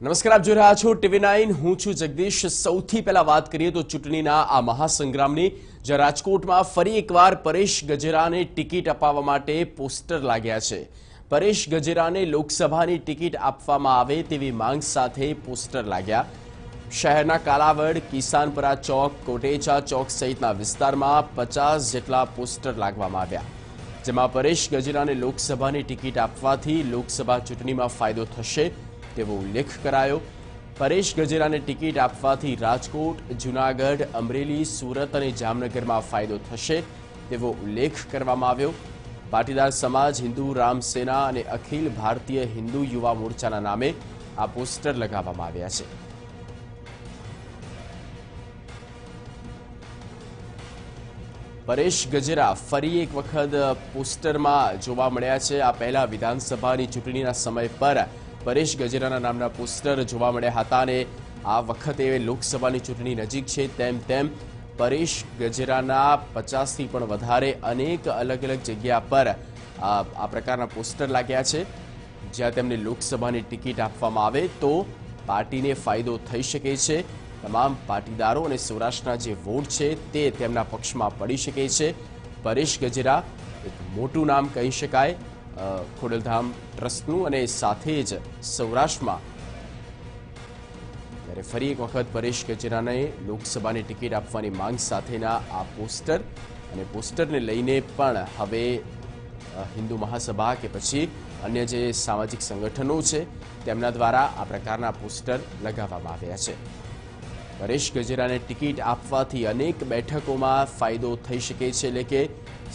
નમસ્કાર, આપ જોઈ રહ્યા છો TV9. હું છું જગદીશ. સૌથી પહેલા વાત કરીએ તો ચૂંટણીના આ મહાસંગ્રામની, જ્યાં રાજકોટમાં ફરી એકવાર પરેશ ગજેરાને ટિકિટ અપાવવા માટે પોસ્ટર લાગ્યા છે. પરેશ ગજેરાને લોકસભાની ટિકિટ આપવામાં આવે તેવી માંગ સાથે પોસ્ટર લાગ્યા. શહેરના કાલાવડ, કિસાનપરા ચોક, કોટેચા ચોક સહિતના વિસ્તારમાં 50 જેટલા પોસ્ટર લાગવામાં આવ્યા, જેમાં પરેશ ગજેરાને લોકસભાની ટિકિટ આપવાથી લોકસભા ચૂંટણીમાં ફાયદો થશે તેવો ઉલ્લેખ કરાયો. પરેશ ગજેરાને ટિકિટ આપવાથી રાજકોટ, જૂનાગઢ, અમરેલી, સુરત અને જામનગરમાં ફાયદો થશે તેવો ઉલ્લેખ કરવામાં આવ્યો. પાટીદાર સમાજ, હિન્દુ રામ સેના અને અખિલ ભારતીય હિન્દુ યુવા મોરચાના નામે આ પોસ્ટર લગાવવામાં આવ્યા છે. પરેશ ગજેરા ફરી એક વખત પોસ્ટરમાં જોવા મળ્યા છે. આ પહેલા વિધાનસભાની ચૂંટણીના સમય પર પરેશ ગજેરાના નામના પોસ્ટર જોવા મળ્યા હતા અને આ વખતે લોકસભાની ચૂંટણી નજીક છે તેમ પરેશ ગજેરાના 50થી પણ વધારે અનેક અલગ અલગ જગ્યા પર આ પ્રકારના પોસ્ટર લાગ્યા છે, જ્યાં તેમને લોકસભાની ટિકિટ આપવામાં આવે તો પાર્ટીને ફાયદો થઈ શકે છે. તમામ પાટીદારો અને સૌરાષ્ટ્રના જે વોટ છે તે તેમના પક્ષમાં પડી શકે છે. પરેશ ગજેરા એક મોટું નામ કહી શકાય ખોડલધામ ટ્રસ્ટનું, અને સાથે જ સૌરાષ્ટ્રમાં ત્યારે ફરી એક વખત પરેશ ગજેરાને લોકસભાની ટિકિટ આપવાની માંગ સાથેના આ પોસ્ટર, અને પોસ્ટરને લઈને પણ હવે હિન્દુ મહાસભા કે પછી અન્ય જે સામાજિક સંગઠનો છે તેમના દ્વારા આ પ્રકારના પોસ્ટર લગાવવામાં આવ્યા છે. પરેશ ગજેરાને ટિકિટ આપવાથી અનેક બેઠકોમાં ફાયદો થઈ શકે છે, એટલે કે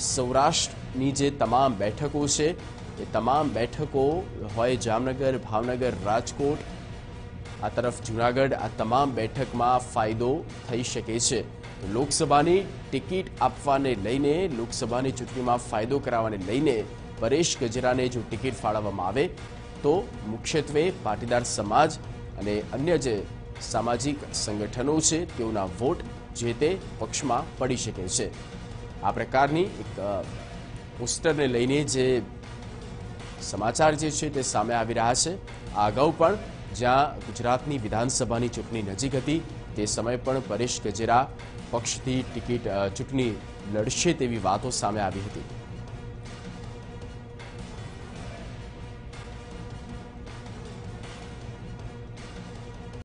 સૌરાષ્ટ્રની જે તમામ બેઠકો છે એ તમામ બેઠકો હોય જામનગર, ભાવનગર, રાજકોટ, આ તરફ જૂનાગઢ, આ તમામ બેઠકમાં ફાયદો થઈ શકે છે. લોકસભાની ટિકિટ આપવાને લઈને, લોકસભાની ચૂંટણીમાં ફાયદો કરાવવાને લઈને પરેશ ગજેરાને જો ટિકિટ ફાળવવામાં આવે તો મુખ્યત્વે પાટીદાર સમાજ અને અન્ય જે સામાજિક સંગઠનો છે તેઓના વોટ જે તે પક્ષમાં પડી શકે છે. આ પ્રકારની એક પોસ્ટરને લઈને જે સમાચાર જે છે તે સામે આવી રહ્યા છે. આ અગાઉ પણ જ્યાં ગુજરાતની વિધાનસભાની ચૂંટણી નજીક હતી તે સમયે પણ પરેશ ગજેરા પક્ષથી ચૂંટણી લડશે તેવી વાતો સામે આવી હતી.